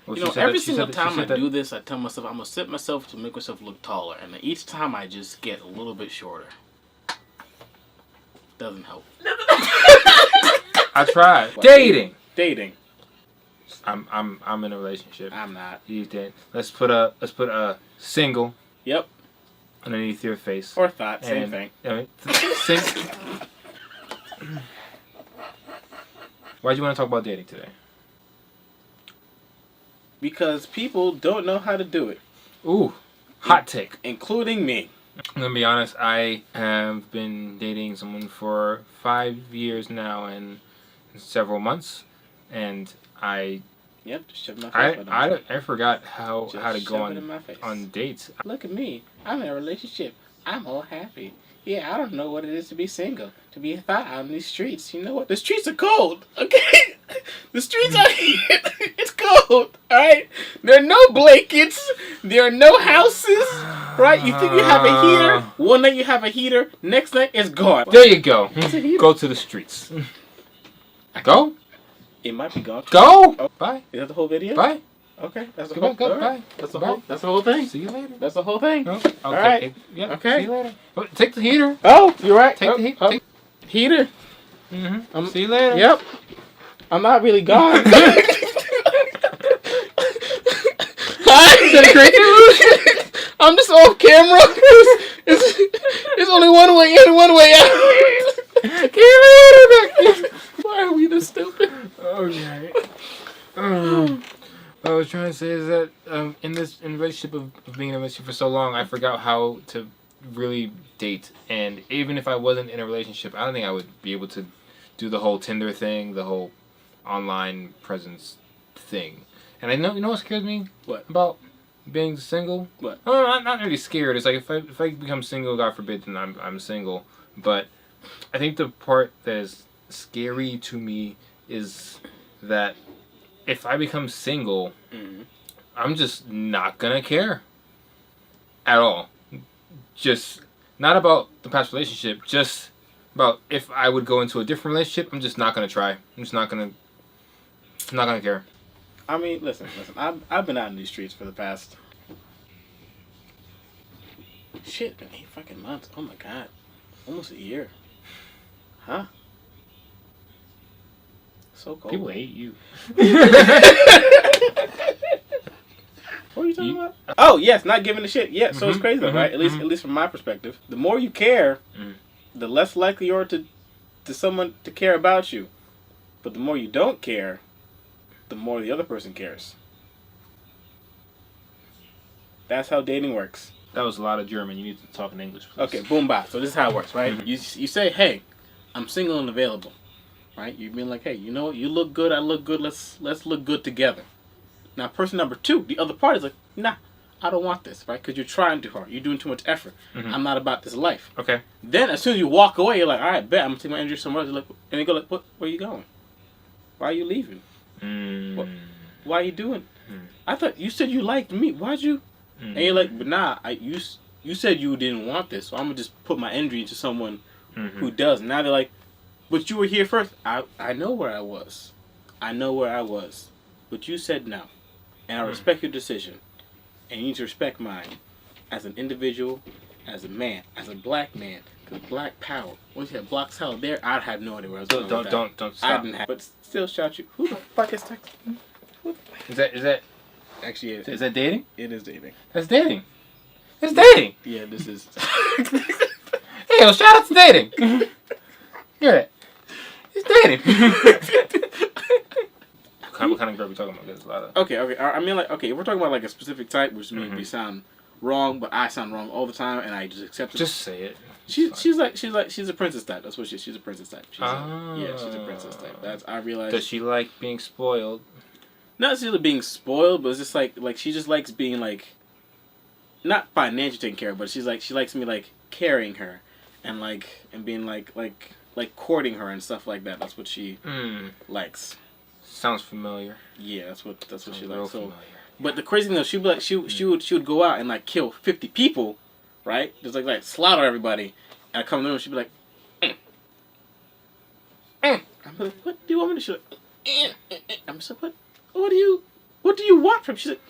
Well, You know, every single time I do this, I tell myself I'm gonna set myself to make myself look taller, and each time I just get a little bit shorter. Doesn't help. I tried. What? Dating. Dating. I'm in a relationship. I'm not. You did. Let's put a single. Yep. Underneath your face. Or thought. Same thing. Why'd you want to talk about dating today? Because people don't know how to do it. Ooh, hot take. Including me. I'm gonna be honest. I have been dating someone for 5 years now and several months, and Yep, just shove my face. I forgot how to go on dates. Look at me. I'm in a relationship. I'm all happy. Yeah, I don't know what it is to be single, to be out on these streets. You know what? The streets are cold, okay? The streets are here. It's cold, all right? There are no blankets. There are no houses, right? You think you have a heater. One night you have a heater. Next night it's gone. There you go. Go to the streets. Go. It might be gone. Go. Oh. Bye. Is that the whole video? Bye. Okay, that's the Go whole. go. Right. Bye. That's the Bye. whole. That's the whole thing. See you later. That's the whole thing. No. Okay. All right. Yeah. Okay. See you later. Oh, take the heater. Oh, you're right. Take the heat. Take. Heater. See you later. Yep. I'm not really gone. I'm just off camera. It's only one way in, one way out. Why are we this stupid? Okay. What I was trying to say is that in the relationship of being in a relationship for so long, I forgot how to really date. And even if I wasn't in a relationship, I don't think I would be able to do the whole Tinder thing, the whole online presence thing. And I know, you know what scares me? What? About being single? What? Oh, I'm not really scared. It's like if I become single, God forbid, then I'm single. But I think the part that is scary to me is that if I become single, I'm just not gonna care at all. Just not about the past relationship, just about if I would go into a different relationship, I'm just not gonna try. I'm not gonna care. I mean, listen. I've been out in these streets for the past. Shit, been 8 fucking months. Oh my god, almost a year. Huh? So cold. People hate you. What are you talking about? Oh yes, not giving a shit. Yeah, so it's crazy, right? At least from my perspective, the more you care, the less likely you are to someone to care about you. But the more you don't care, the more the other person cares. That's how dating works. That was a lot of German. You need to talk in English, please. Okay, boom, bye. So this is how it works, right? You say, hey, I'm single and available, right? You've been like, hey, you know what? You look good. I look good. Let's look good together. Now, person number 2, the other party is like, nah, I don't want this, right? Because you're trying too hard. You're doing too much effort. I'm not about this life. Okay. Then as soon as you walk away, you're like, all right, bet I'm gonna take my energy somewhere else. Like, and they go like, what? Where are you going? Why are you leaving? Why are you doing? I thought you said you liked me. Why'd you? And you're like, but nah, you said you didn't want this, so I'm gonna just put my energy into someone who does. Now they're like, but you were here first. I know where I was. I know where I was. But you said no. And I respect your decision. And you need to respect mine as an individual, as a man, as a black man. Because black power. Once you had black power there, I'd have no idea where I was going with that. Don't I stop. didn't have. But still shout you. Who the fuck is texting? Is that Actually, is that dating? it is dating. That's dating. It's dating. Yeah, this is. Hey, yo, shout out to dating. Hear that? It's dating. What kind of girl we talking about? There's a lot of. Okay. I mean, like, okay, if we're talking about like a specific type, which means we sound wrong, but I sound wrong all the time, and I just accept it. Just say it. She's a princess type. That's what she's a princess type. She's a princess type. That's I realize. Does she like being spoiled? Not necessarily being spoiled, but it's just like she just likes being like, not financially taken care of, but she likes me like carrying her, and being like courting her and stuff like that. That's what she likes. Sounds familiar. Yeah, that's what she likes. So, familiar. but the crazy thing though, she'd be like she would go out and like kill 50 people, right? Just like slaughter everybody, and I come to the room, she'd be like, I'm like, what do you want me to? She's like, I'm just like, what What do you want from me? She's like,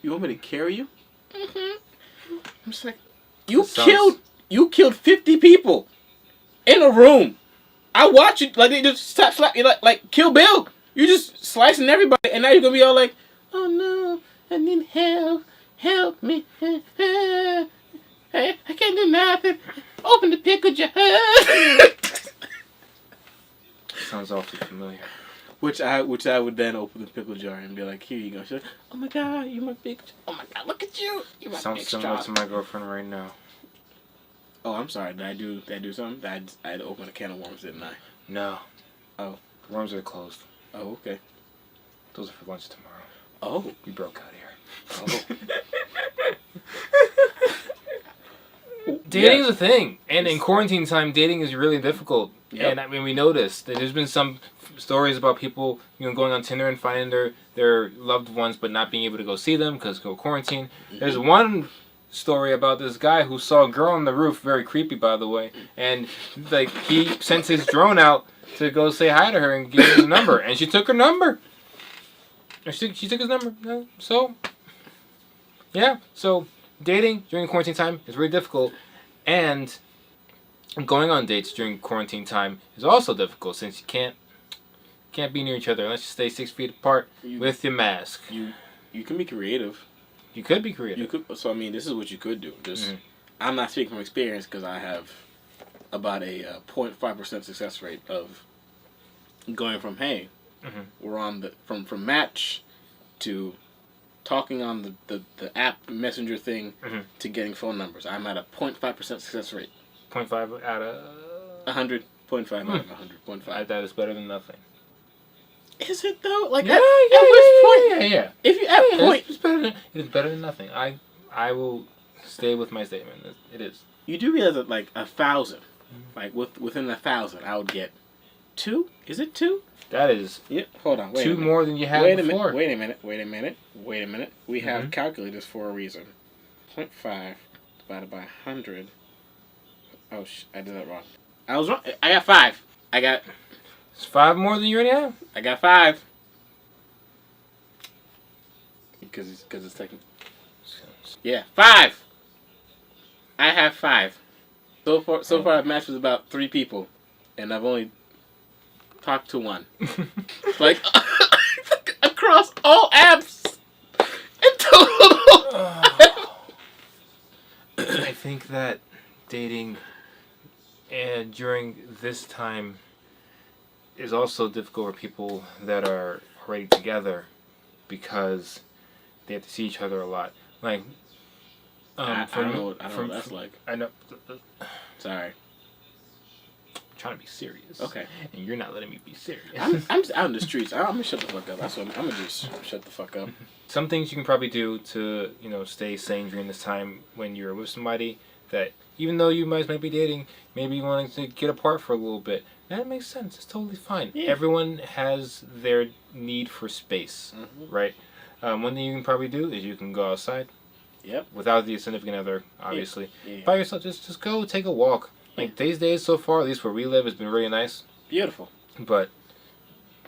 you want me to carry you? I'm just like, you killed 50 people in a room. I watch it like they just slap you like Kill Bill. You just slicing everybody, and now you're gonna be all like, oh no, I need help me. Hey, I can't do nothing. Open the pickle jar. Sounds awfully familiar. Which I would then open the pickle jar and be like, here you go. She's like, oh my god, you're my big. Oh my god, look at you. You're my Sounds big similar straw. to my girlfriend right now. Oh, I'm sorry. Did I do something? I had to open a can of worms, didn't I? No. Oh. The worms are closed. Oh, okay. Those are for lunch tomorrow. Oh. We broke out here. Oh. Dating is a thing, and in quarantine time, dating is really difficult. Yep. And I mean, we noticed that there's been some stories about people, going on Tinder and finding their loved ones, but not being able to go see them because of quarantine. Mm-hmm. There's one story about this guy who saw a girl on the roof, very creepy by the way, and like he sent his drone out to go say hi to her and give her his number, and she took her number. She took his number. So, yeah. So dating during quarantine time is really difficult, and going on dates during quarantine time is also difficult since you can't be near each other unless you stay 6 feet apart with your mask. You can be creative. You could be creative. So I mean, this is what you could do. I'm not speaking from experience because I have about a 0.5% success rate of going from we're on the from match to talking on the app messenger thing to getting phone numbers. I'm at a 0.5% success rate. 0.5 out of 100. 0.5 out of 100. 0.5. That is better than nothing. Is it though? Like at which point? Yeah. If you at point, it's better than nothing. I will stay with my statement. It is. You do realize that like 1,000, like within 1,000, I would get 2. Is it 2? That is. Yep. Hold on. Wait. 2 more than you had before. Wait a minute. We have calculators for a reason. 0.5 divided by 100. Oh I did that wrong. I was wrong. I got 5. It's 5 more than you already have? I got 5. Because it's taking. Yeah, 5. I have 5. So far I've matched with about 3 people, and I've only talked to 1. Like across all apps. In total. I think that dating and during this time is also difficult for people that are already together because they have to see each other a lot. Like, I don't know what that's like. I know. Sorry. I'm trying to be serious. Okay. And you're not letting me be serious. I'm just out in the streets. I'm gonna shut the fuck up. That's what I'm gonna just shut the fuck up. Some things you can probably do to stay sane during this time when you're with somebody that even though you might be dating, maybe you wanting to get apart for a little bit. That makes sense. It's totally fine. Yeah. Everyone has their need for space, right? One thing you can probably do is you can go outside. Yep. Without the significant other, obviously. Yeah. By yourself, just go take a walk. Like these days so far, at least where we live, has been really nice. Beautiful. But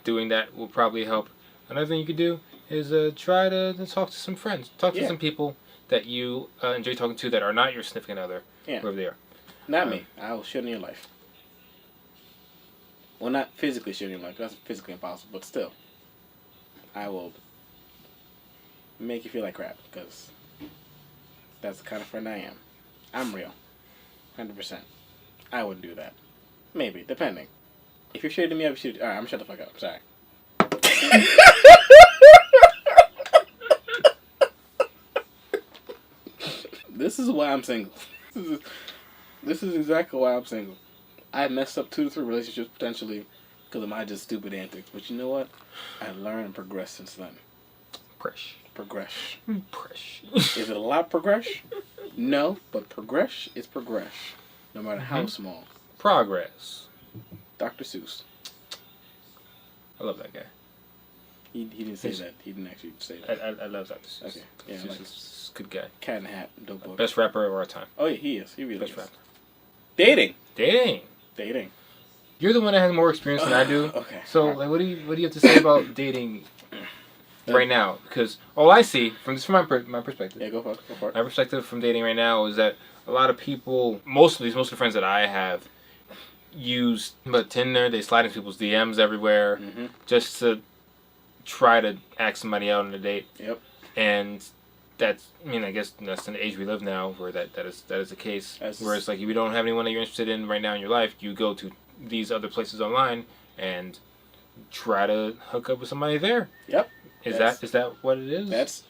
doing that will probably help. Another thing you could do is try to talk to some friends. Talk to some people that you enjoy talking to that are not your significant other, whoever they are. Not me. I will shit in your life. Well, not physically shit in your life. That's physically impossible. But still, I will make you feel like crap because that's the kind of friend I am. I'm real. 100%. I wouldn't do that. Maybe, depending. If you're shitting me, I would shoot. Alright, I'm gonna shut the fuck up. Sorry. This is why I'm single. This is exactly why I'm single. I messed up 2 to 3 relationships potentially because of my just stupid antics. But you know what? I learned and progressed since then. Progress. Is it a lot of progress? No, but progress is progress. No matter how small. Progress. Dr. Seuss. I love that guy. He didn't say that. He didn't actually say that. I love Dr. Seuss. Okay. Yeah, Seuss is a good guy. Cat in the Hat. Dope book. Best rapper of our time. Oh, yeah, he is. He really Best is. rapper. Dating. You're the one that has more experience than I do. Okay. So, like, what do you have to say about dating? right now, because all I see from my perspective. Yeah, go for it. My perspective from dating right now is that a lot of people, most of the friends that I have, use Tinder. They slide in people's DMs everywhere just to try to ask somebody out on a date. Yep. And I guess that's an age we live now where that is the case. Whereas like if you don't have anyone that you're interested in right now in your life, you go to these other places online and try to hook up with somebody there. Yep. Is that what it is? That's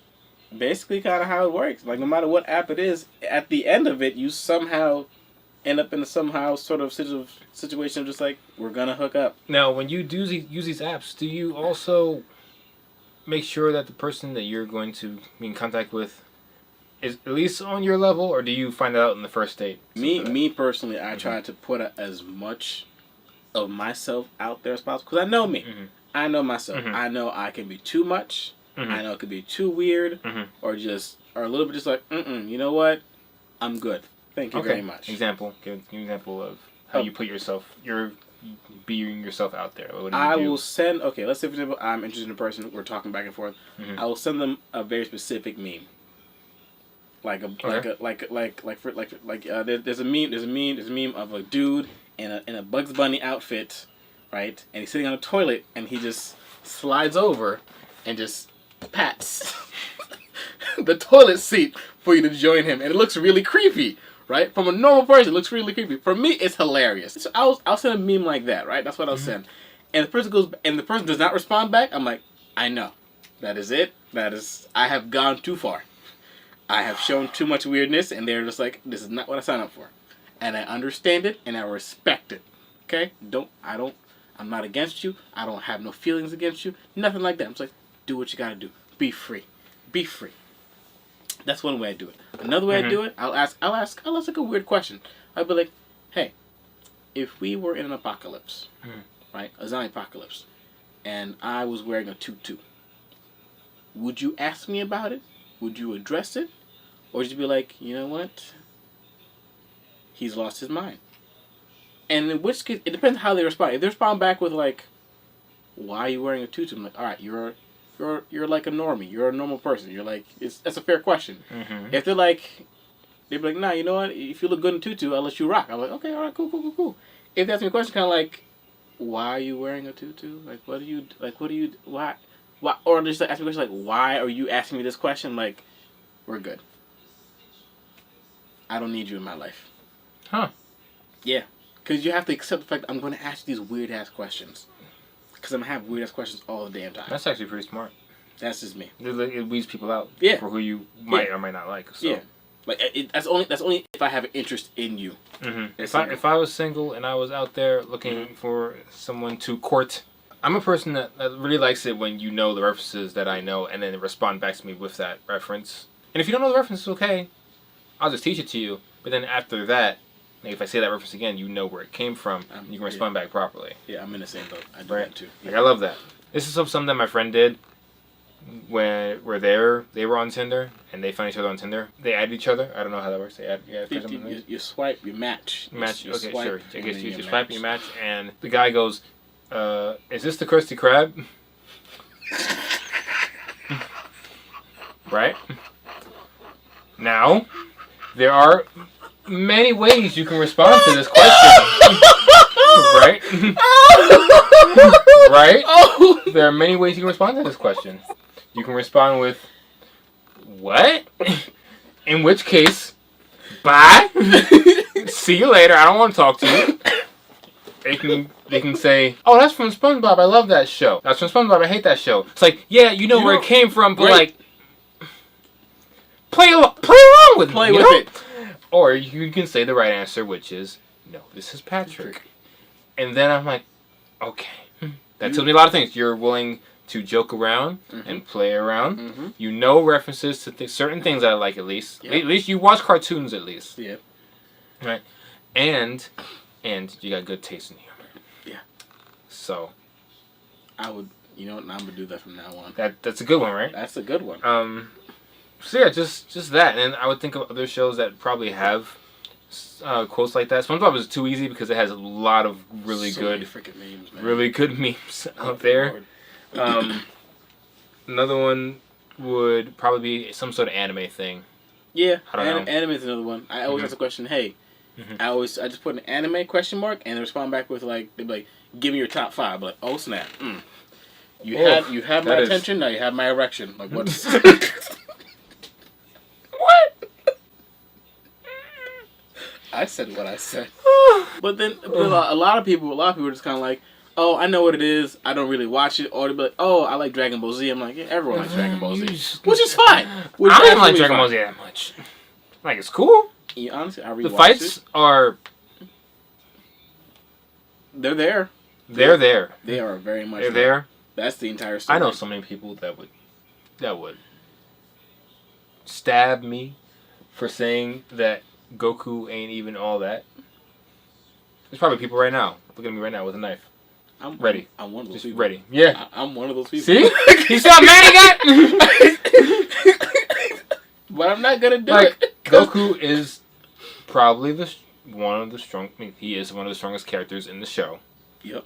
basically kind of how it works. Like no matter what app it is, at the end of it, you somehow end up in a sort of situation of just like, we're gonna hook up. Now, when you use these apps, do you also make sure that the person that you're going to be in contact with is at least on your level, or do you find out in the first date? Me personally, I try to put as much of myself out there as possible because I know me. I know myself. I know I can be too much. I know it could be too weird, or a little bit just like, you know what, I'm good. Thank you very much. Example. Give an example of how you put being yourself out there. What do I will send. Okay, let's say for example, I'm interested in a person. We're talking back and forth. I will send them a very specific meme. There's a meme of a dude in a Bugs Bunny outfit, right? And he's sitting on a toilet and he just slides over and just pats the toilet seat for you to join him, and it looks really creepy. Right? From a normal person, it looks really creepy. For me, it's hilarious. So I'll send a meme like that, right? That's what I'll send. And the person does not respond back. I'm like, I know. That is it. I have gone too far. I have shown too much weirdness, and they're just like, this is not what I signed up for. And I understand it, and I respect it. Okay? I'm not against you. I don't have no feelings against you. Nothing like that. I'm just like, do what you gotta do. Be free. Be free. That's one way I do it. Another way I do it, I'll ask like a weird question. I'll be like, hey, if we were in an apocalypse, right, a zombie apocalypse, and I was wearing a tutu, would you ask me about it? Would you address it? Or would you be like, you know what? He's lost his mind. And in which case, it depends how they respond. If they respond back with like, why are you wearing a tutu? I'm like, all right, you're like a normie. You're a normal person. You're like, that's a fair question. If they're like, nah, you know what? If you look good in tutu, I'll let you rock. I'm like, okay, all right, cool. If they ask me a question, kind of like, why are you wearing a tutu? Why? Or just like, ask me a question like, why are you asking me this question? Like, we're good. I don't need you in my life. Huh? Yeah, because you have to accept the fact that I'm going to ask these weird ass questions. Because I'm going to have weird ass questions all the damn time. That's actually pretty smart. That's just me. It weeds people out for who you might or might not like. So. Yeah. Like that's only if I have an interest in you. If I was single and I was out there looking for someone to court, I'm a person that really likes it when you know the references that I know and then respond back to me with that reference. And if you don't know the reference, it's okay. I'll just teach it to you. But then after that, like if I say that reference again, you know where it came from. And you can respond back properly. Yeah, I'm in the same boat. I do that too. Like I love that. This is something that my friend did. Where they were on Tinder and they found each other on Tinder. They added each other. I don't know how that works. They add you swipe, you match. Match. You okay, swipe, sure. I guess you swipe and you match, and the guy goes, "Is this the Krusty Krab?" Right. Now, there are many ways you can respond to this question. Right. Right. Oh. There are many ways you can respond to this question. You can respond with, what? In which case, bye. See you later. I don't want to talk to you. They can say, oh, that's from SpongeBob. I love that show. That's from SpongeBob. I hate that show. It's like, yeah, you know where it came from, but like, play along with me. Play with it. Or you can say the right answer, which is, no, this is Patrick. And then I'm like, okay. That tells me a lot of things. You're willing to joke around and play around. You know references to certain things that I like at least. Yep. At least you watch cartoons at least. Yeah. Right? And you got good taste in humor. Yeah. So. I'm going to do that from now on. That's a good one, right? That's a good one. So yeah, just that. And I would think of other shows that probably have quotes like that. SpongeBob is too easy because it has a lot of really good memes out there. Another one would probably be some sort of anime thing. Yeah, I don't know. Anime is another one. I always ask the question, hey, I just put an anime question mark and they respond back with like, they'd be like, give me your top 5. I'm like, oh snap. You have my attention, now you have my erection. Like, what? What? I said what I said. But then a lot of people are just kind of like, oh, I know what it is. I don't really watch it. Or they'll be like, oh, I like Dragon Ball Z. I'm like, yeah, everyone likes Dragon Ball Z. Which is fine. I don't even like Dragon Ball Z that much. Like, it's cool. Yeah, honestly, I rewatched the fights are... They're there. They're there. They are very much there. That's the entire story. I know so many people that would stab me for saying that Goku ain't even all that. There's probably people right now looking at me right now with a knife. I'm ready. I'm one of those Just people. Ready. Yeah. I'm one of those people. See? You see how mad he got? But I'm not gonna do it. Goku is probably one of the strongest characters in the show. Yep.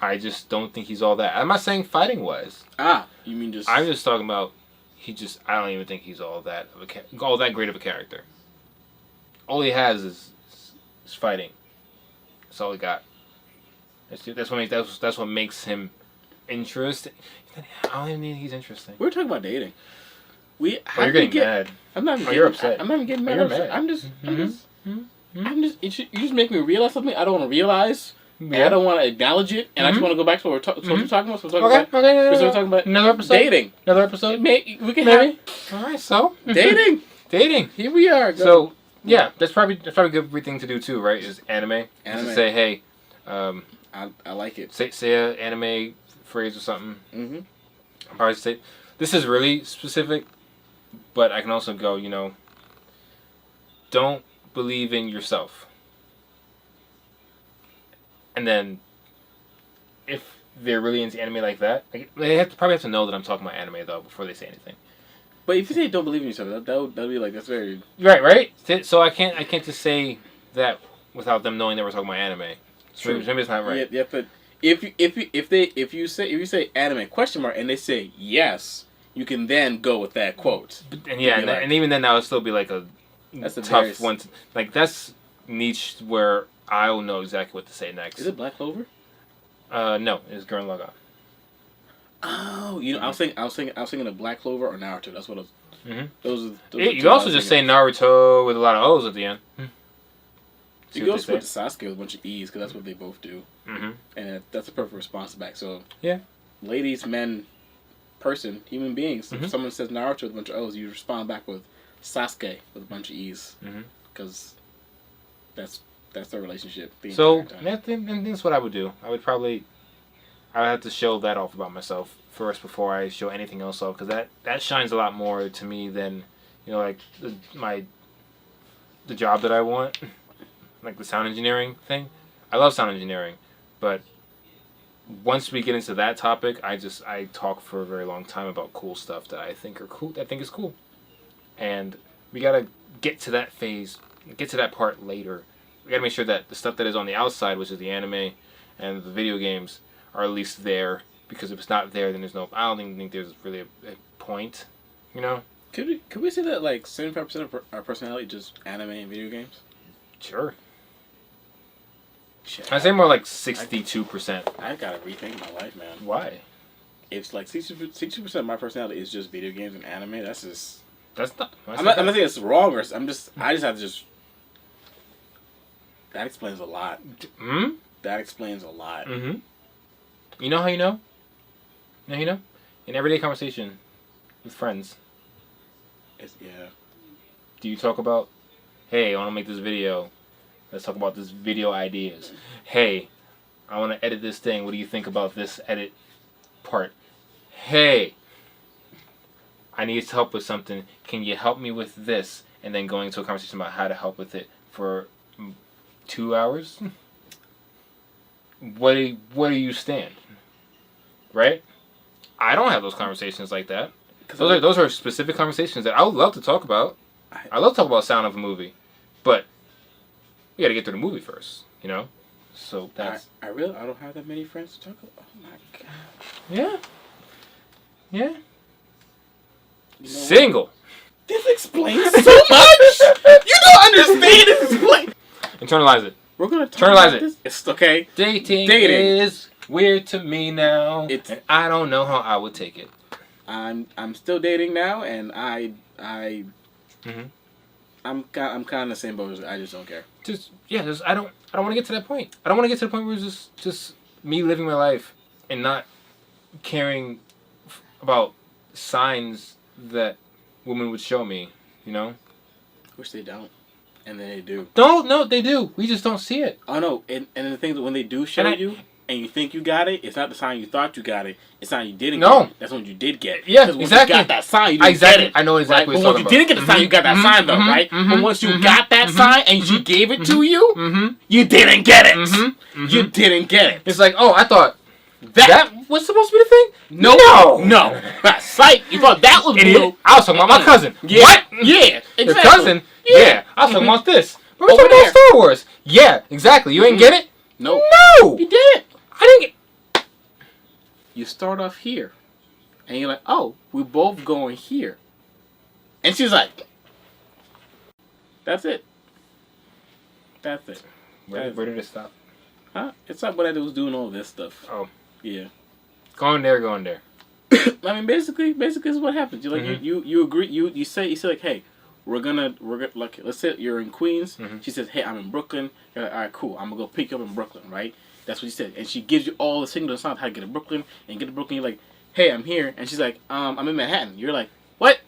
I just don't think he's all that. I'm not saying fighting wise. You mean just? I'm just talking about I don't even think he's all that great of a character. All he has is fighting. That's all he got. That's what makes him interesting. I don't even think he's interesting. We're talking about dating. You're getting mad. I'm not. You're upset. I'm not even getting mad. You're mad. I'm just. You just make me realize something I don't want to realize. Yeah. I don't want to acknowledge it, and I just want to go back to what we're talking about. So we're talking about another episode. Dating. Another episode. We can have. All right. So dating. Here we are. So yeah, that's probably a good thing to do too, right? Is anime. To say, hey, I like it. Say an anime phrase or something. Mm-hmm. I'll probably say this is really specific, but I can also go, don't believe in yourself. And then, if they're really into anime like that, they probably have to know that I'm talking about anime though before they say anything. But if you say don't believe in yourself, that'd be like that's very right. So I can't just say that without them knowing that we're talking about anime. So maybe it's not right. Yeah, but if you say anime question mark and they say yes, you can then go with that quote. And even then that would still be like that's a tough one. That's niche where I'll know exactly what to say next. Is it Black Clover? No, it's Gurren Lagann. Oh, I was thinking of Black Clover or Naruto. That's what I was. Mm-hmm. Those you can also just say Naruto with a lot of O's at the end. You can also put Sasuke with a bunch of E's because that's what they both do. Mm-hmm. And that's a perfect response back. So yeah, ladies, men, human beings. Mm-hmm. If someone says Naruto with a bunch of O's, you respond back with Sasuke with a bunch of E's because that's their relationship. So that's what I would do. I would have to show that off about myself first before I show anything else off, because that shines a lot more to me than the job that I want, like the sound engineering thing. I love sound engineering, but once we get into that topic, I talk for a very long time about cool stuff that I think are cool. I think is cool, and we gotta get to that phase, get to that part later. We gotta make sure that the stuff that is on the outside, which is the anime and the video games, are at least there. Because if it's not there, then there's no. I don't even think there's really a point. Could we say that like 75% of our personality is just anime and video games? Sure. Shit, I'd say more like 62%. I gotta rethink my life, man. Why? If like 60% of my personality is just video games and anime, that's just. That's not. I'm not saying it's wrong, or I just have to just. That explains a lot. Hmm? That explains a lot. Mm-hmm. You know how you know? In everyday conversation with friends. Yeah. Do you talk about, hey, I want to make this video. Let's talk about this video ideas. Hey, I want to edit this thing. What do you think about this edit part? Hey, I need help with something. Can you help me with this? And then going into a conversation about how to help with it for 2 hours? Where do you stand? Right? I don't have those conversations like that. Those are specific conversations that I would love to talk about. I love to talk about sound of a movie, but we got to get through the movie first, So that's. I don't have that many friends to talk about. Oh my god. Yeah. Yeah. You know Single. What? This explains so much. You don't understand. This explains. Internalize it. We're gonna talk Internalize about it. this. It's okay. Dating is weird to me now. And I don't know how I would take it. I'm still dating now, and Mm-hmm. I'm kind of the same boat. I just don't care. I don't want to get to that point. I don't want to get to the point where it's just me living my life and not caring about signs that women would show me, you know? Which they don't. And then they do. No, they do. We just don't see it. Oh, no. And the thing that when they do show you, and you think you got it, it's not the sign you thought you got it. It's the sign you didn't get it. That's when you did get it. Yeah, because exactly. You got that sign, you didn't get it. I know exactly right? what But you're once you didn't get the sign, you got that sign, though, right? But once you got that sign and she gave it to you, you didn't get it. You didn't get it. It's like, oh, I thought that was supposed to be the thing? No. That's sight. You thought that was blue. I was talking about my cousin. Yeah. What? Yeah, exactly. Your cousin? Yeah. I was talking about this. We're talking about Star Wars. Yeah, exactly. You ain't get it? No. You didn't. I didn't get. You start off here, and you're like, "Oh, we're both going here," and she's like, "That's it. That's it." Where did it stop? Huh? It's not when I was doing all this stuff. Oh, yeah. Going there. I mean, basically, this is what happens. You like you agree. You say like, "Hey, we're gonna like let's say you're in Queens." She says, "Hey, I'm in Brooklyn." You're like, "All right, cool. I'm gonna go pick you up in Brooklyn, right?" That's what she said, and she gives you all the signals on how to get to Brooklyn and get to Brooklyn. You're like, "Hey, I'm here," and she's like, "I'm in Manhattan." You're like, "What?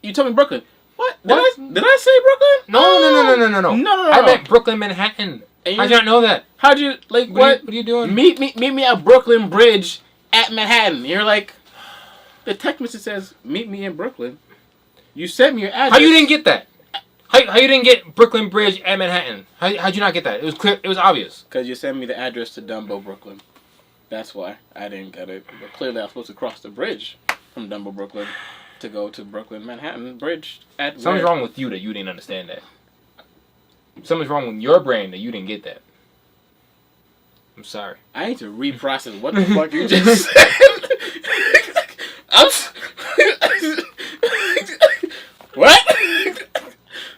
You told me Brooklyn? What? Did I say Brooklyn? No. I meant Brooklyn, Manhattan. How'd you not know that? How'd you like what? What are you doing? Meet me at Brooklyn Bridge at Manhattan. You're like, the text message says, "Meet me in Brooklyn." You sent me your address. How you didn't get that? How you didn't get Brooklyn Bridge at Manhattan? How'd you not get that? It was clear. It was obvious. Because you sent me the address to Dumbo, Brooklyn. That's why I didn't get it. But clearly I was supposed to cross the bridge from Dumbo, Brooklyn to go to Brooklyn, Manhattan Bridge. Something's wrong with you that you didn't understand that. Something's wrong with your brain that you didn't get that. I'm sorry. I need to reprocess what the fuck you just said. What?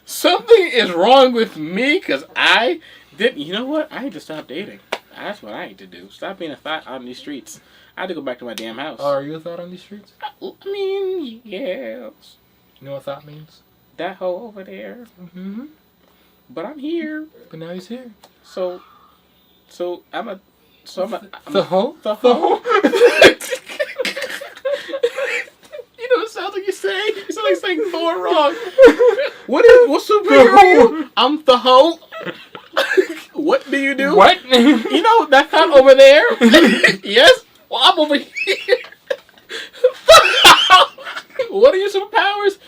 Something is wrong with me because I didn't. You know what? I need to stop dating. That's what I need to do. Stop being a thought out in these streets. I had to go back to my damn house. Oh, are you a thought on these streets? I mean, yes. You know what thought means? That hoe over there. Mm-hmm. But I'm here. But now he's here. So I'm a. The hoe? The hoe? You know what it sounds like you're saying? You sound like saying Thor wrong. What's superhero are you? I'm the hoe. What do you do? What? You know that thought over there? Yes? Well, I'm over here. What are your superpowers?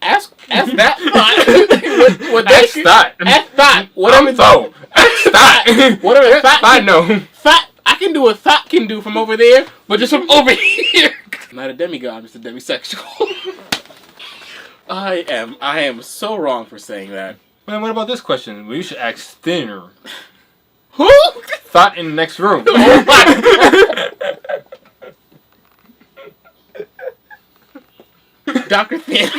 Ask that thought. What Ask thought. Ask thought. Whatever thought. Ask thought. Whatever thought no. Thought. I can do what thought can do from over there, but just from over here. I'm not a demigod, I'm just a demisexual. I am so wrong for saying that. Man, what about this question? Well, you should ask Thinner. Who? Thought in the next room. Oh my. Dr. Thin.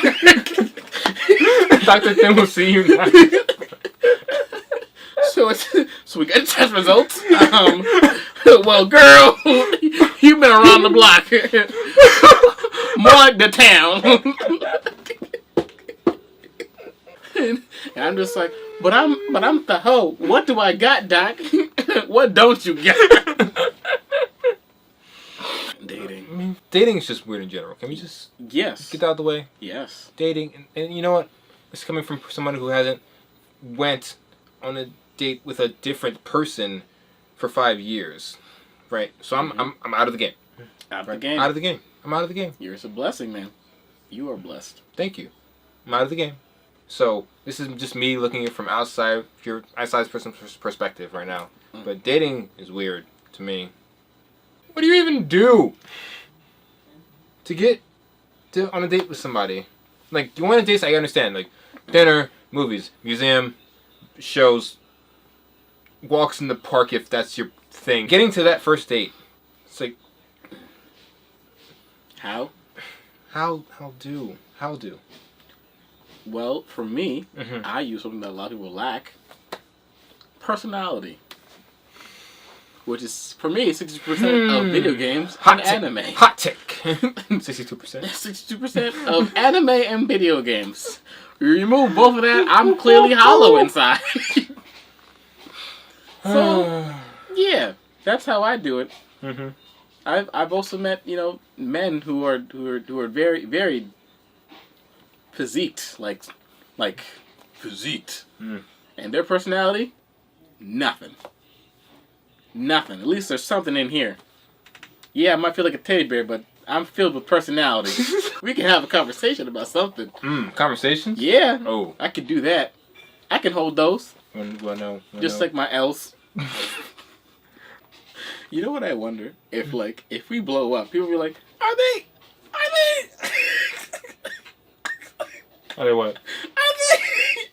Dr. Thin will see you now. So we got test results. Well, girl, you've been around the block. More like the town. And I'm just like, but I'm the hoe. What do I got, Doc? What don't you got? Dating. Dating is just weird in general. Can we just get that out of the way? Yes. Dating, and you know what? It's coming from someone who hasn't went on a date with a different person for 5 years, right? So I'm out of the game. Out of the game. Out of the game. I'm out of the game. Yours a blessing, man. You are blessed. Thank you. I'm out of the game. So this is just me looking at it from outside person's perspective right now. But dating is weird to me. What do you even do to get on a date with somebody? Like, you want a date? I understand. Like, dinner, movies, museum, shows, walks in the park if that's your thing. Getting to that first date, it's like How? How do? Well, for me, I use something that a lot of people lack. Personality. Which is, for me, 60% of video games and anime. Hot tick. 62%. 62% of anime and video games. You remove both of that, I'm clearly hollow inside. So, yeah, that's how I do it. Mm-hmm. I've also met, men who are very, very physiqued, like physiqued, and their personality, nothing. At least there's something in here. Yeah, I might feel like a teddy bear, but I'm filled with personality. We can have a conversation about something. Conversations? Yeah. Oh, I can do that. I can hold those. Just like my L's. You know what I wonder? If we blow up, people will be like, Are they? Are they what?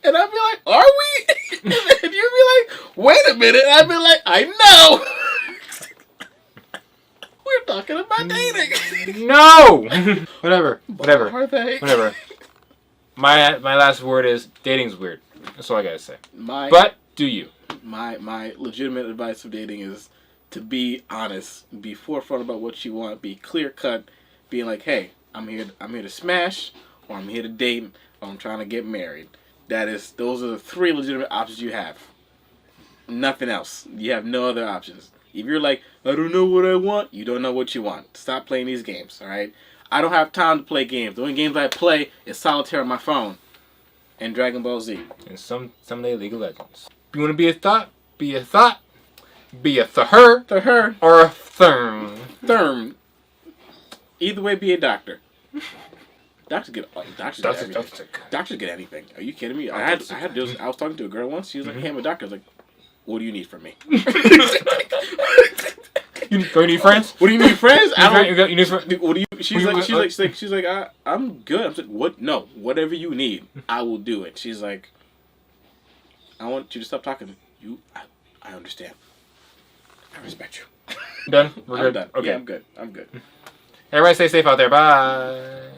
And I'll be like, are we? And you'll be like, wait a minute. And I'll be like, I know. We're talking about dating. No! Whatever. Are they? Whatever. My last word is dating's weird. That's all I gotta say. But do you? My legitimate advice for dating is to be honest, be forefront about what you want, be clear cut, being like, hey, I'm here to smash, or I'm here to date, or I'm trying to get married. Those are the 3 legitimate options you have. Nothing else. You have no other options. If you're like, I don't know what I want, you don't know what you want. Stop playing these games, alright? I don't have time to play games. The only games I play is Solitaire on my phone and Dragon Ball Z. And someday League of Legends. If you want to be a thought, be a thought. Be a her or a therm. Either way, be a doctor. Doctors get everything. Doctors get anything. Are you kidding me? I was talking to a girl once. She was like, "Hey, I'm a doctor." I was like, "What do you need from me?" You need friends? What do you need, friends? You need friends? What do you? She's like, I'm good. I'm like, what? No, whatever you need, I will do it. She's like, I want you to stop talking. I understand. I respect you. Done? We're I'm good? done. Okay. Yeah, I'm good. Everybody stay safe out there. Bye.